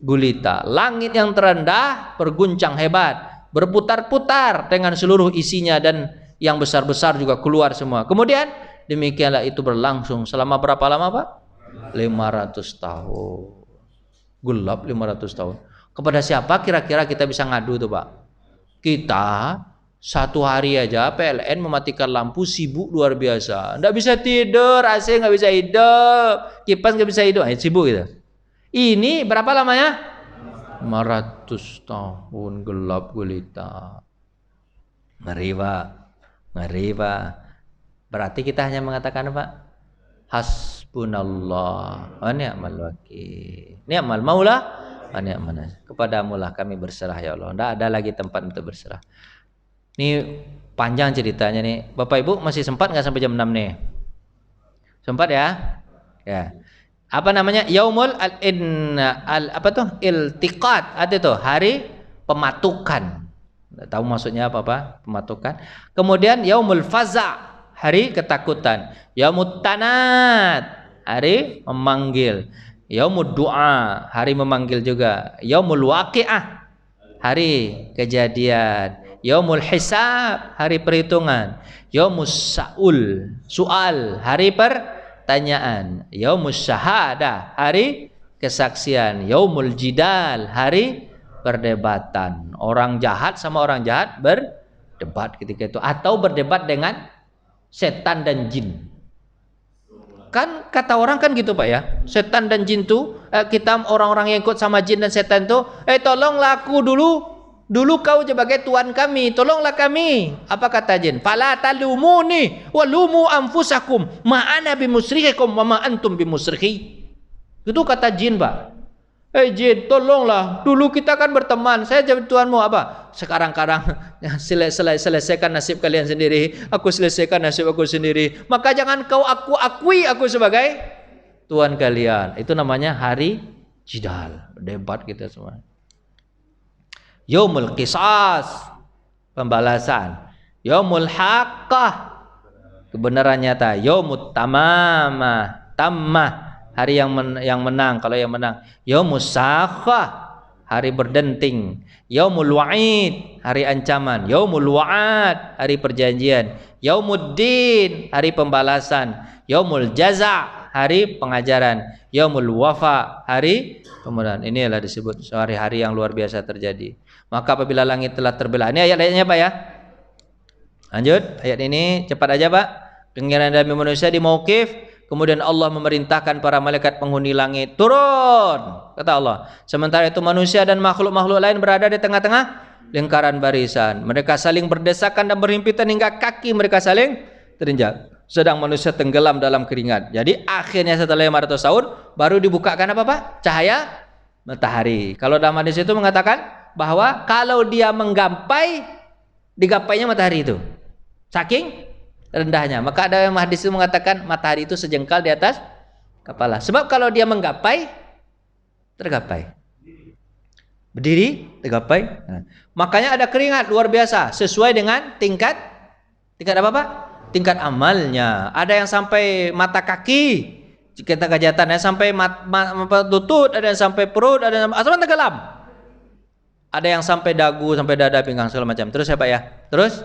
gulita. Langit yang terendah berguncang hebat, berputar-putar dengan seluruh isinya, dan yang besar-besar juga keluar semua. Kemudian demikianlah itu berlangsung selama berapa lama, Pak? 500 tahun. Gelap 500 tahun. Kepada siapa kira-kira kita bisa ngadu tuh, Pak? Kita satu hari aja PLN mematikan lampu, sibuk luar biasa. Nggak bisa tidur, AC nggak bisa hidup, kipas nggak bisa hidup, sibuk gitu. Ini berapa lamanya? 500 tahun gelap gulita. Ngeri, Pak. Ngeri, Pak. Berarti kita hanya mengatakan, Pak, hasbunallah wa ni'mal wakil. Ni'mal maula wa ni'man nasir. Kepadamulah kami berserah ya Allah. Tidak ada lagi tempat untuk berserah. Ini panjang ceritanya nih. Bapak Ibu masih sempat nggak sampai jam 6 nih? Sempat ya? Ya. Apa namanya? Yaumul iltiqat. Ada tuh hari pematukan. Nggak tahu maksudnya apa? Pematukan. Kemudian yaumul faza, hari ketakutan. Yaumut tanat, hari memanggil. Yaumud du'a, hari memanggil juga. Yaumul waqi'ah, hari kejadian. Yaumul hisab, hari perhitungan. Yaumus sa'ul, soal, hari pertanyaan. Yaumus syahadah, hari kesaksian. Yaumul jidal, hari perdebatan. Orang jahat sama orang jahat berdebat ketika itu, atau berdebat dengan setan dan jin. Kan kata orang kan gitu, Pak ya. Setan dan jin tuh, kita orang-orang yang ikut sama jin dan setan tuh, tolonglah aku dulu. Dulu kau sebagai tuan kami, tolonglah kami. Apa kata jin? Fala talumuni walumu anfusakum ma ana bimusrihikum wa ma antum bimusrihi. Itu kata jin, Pak. Jin, tolonglah. Dulu kita kan berteman. Saya jadi tuanmu apa? Sekarang-karang selesaikan nasib kalian sendiri. Aku selesaikan nasib aku sendiri. Maka jangan kau akui aku sebagai tuan kalian. Itu namanya hari jidal. Debat kita semua. Yaumul qisas, pembalasan. Yaumul haqqah, kebenaran nyata. Yaumut tamamah, tammah, hari yang menang, kalau yang menang. Yaumus sakhah, hari berdenting. Yaumul wa'id, hari ancaman. Yaumul wa'ad, hari perjanjian. Yaumuddin, hari pembalasan. Yaumul jaza', hari pengajaran. Yaumul wafa, hari kemudian. Ini adalah disebut hari-hari yang luar biasa terjadi. Maka apabila langit telah terbelah. Ini ayat-ayatnya, Pak ya. Lanjut, ayat ini cepat aja, Pak. Kengerian dalam manusia di mauqif. Kemudian Allah memerintahkan para malaikat penghuni langit, turun, kata Allah. Sementara itu manusia dan makhluk-makhluk lain berada di tengah-tengah lingkaran barisan. Mereka saling berdesakan dan berhimpitan hingga kaki mereka saling terinjak. Sedang manusia tenggelam dalam keringat. Jadi akhirnya setelah 500 tahun baru dibukakan apa, Pak? Cahaya matahari. Kalau dalam hadis itu mengatakan bahwa kalau dia menggapai, digapainya matahari itu saking rendahnya. Maka ada yang hadis itu mengatakan matahari itu sejengkal di atas kepala. Sebab kalau dia menggapai, tergapai. Berdiri, tergapai. Nah, makanya ada keringat luar biasa sesuai dengan tingkat apa, Pak? Tingkat amalnya. Ada yang sampai mata kaki, kita kejahatan, ada yang sampai lutut, ada yang sampai perut, ada yang sampai tenggelam. Ada yang sampai dagu, sampai dada, pinggang, segala macam. Terus ya, Pak ya. Terus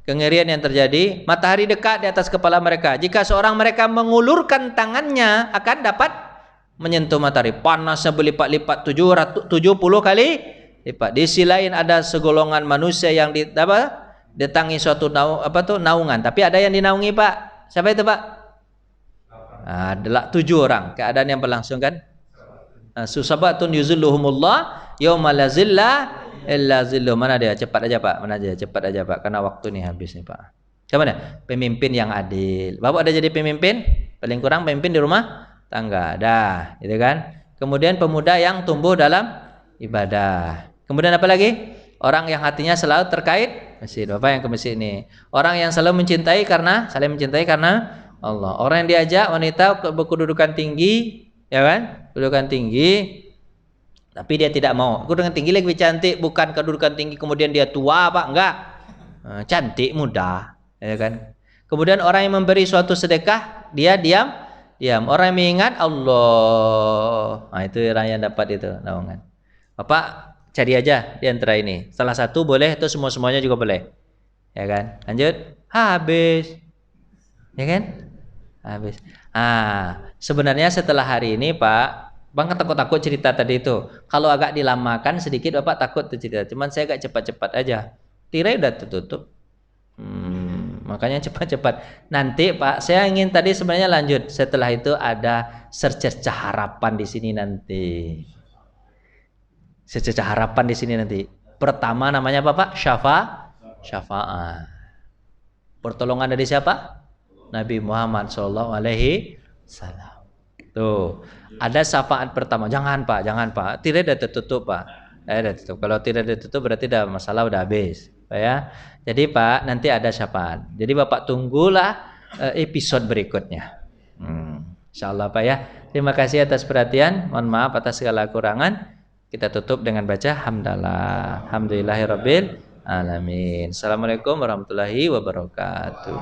kengerian yang terjadi, matahari dekat di atas kepala mereka. Jika seorang mereka mengulurkan tangannya, akan dapat menyentuh matahari. Panasnya berlipat-lipat 70 kali lipat. Di sisi lain ada segolongan manusia yang datangi suatu naungan. Tapi ada yang dinaungi, Pak. Siapa itu, Pak? Adalah 7 orang. Keadaan yang berlangsung kan? Susabatun yuzilluhumullah yauma la zilla illa zilluh. Mana dia? Cepat aja, Pak. Mana aja? Cepat aja, Pak. Karena waktu nih habis nih, Pak. Siapa nih? Pemimpin yang adil. Bapak ada jadi pemimpin? Paling kurang pemimpin di rumah tangga. Dah, gitu kan? Kemudian pemuda yang tumbuh dalam ibadah. Kemudian apa lagi? Orang yang hatinya selalu terkait masjid. Bapak yang ke masjid ini. Orang yang selalu mencintai karena saling mencintai karena Allah. Orang yang diajak wanita berkedudukan tinggi, ya kan? Kedudukan tinggi, tapi dia tidak mau. Kedudukan tinggi lebih cantik, bukan kedudukan tinggi kemudian dia tua, Pak. Enggak. Cantik, muda, ya kan? Kemudian orang yang memberi suatu sedekah, dia diam. Orang yang mengingat Allah. Nah, itu orang yang dapat itu naungan. Bapak cari aja di antara ini. Salah satu boleh, itu semua-semuanya juga boleh. Ya kan? Lanjut. Habis. Ya kan? Habis. Sebenarnya setelah hari ini, Pak, Bang takut-takut cerita tadi itu. Kalau agak dilamakan sedikit, Bapak takut tuh cerita. Cuman saya agak cepat-cepat aja. Tirai udah tertutup. Makanya cepat-cepat. Nanti Pak, saya ingin tadi sebenarnya lanjut. Setelah itu ada secercah harapan di sini nanti. Secercah harapan di sini nanti. Pertama namanya apa Pak? Syafaat. Pertolongan dari siapa? Nabi Muhammad SAW. Tuh, ada syafaat pertama. Jangan Pak. Tirai udah tertutup Pak. Udah tutup. Kalau tidak ditutup berarti dah masalah udah habis. Pak ya. Jadi Pak, nanti ada syafaat. Jadi Bapak tunggulah episode berikutnya. Insyaallah Pak ya. Terima kasih atas perhatian. Mohon maaf atas segala kekurangan. Kita tutup dengan baca hamdalah. Alhamdulillahirabbil alamin. Assalamualaikum warahmatullahi wabarakatuh.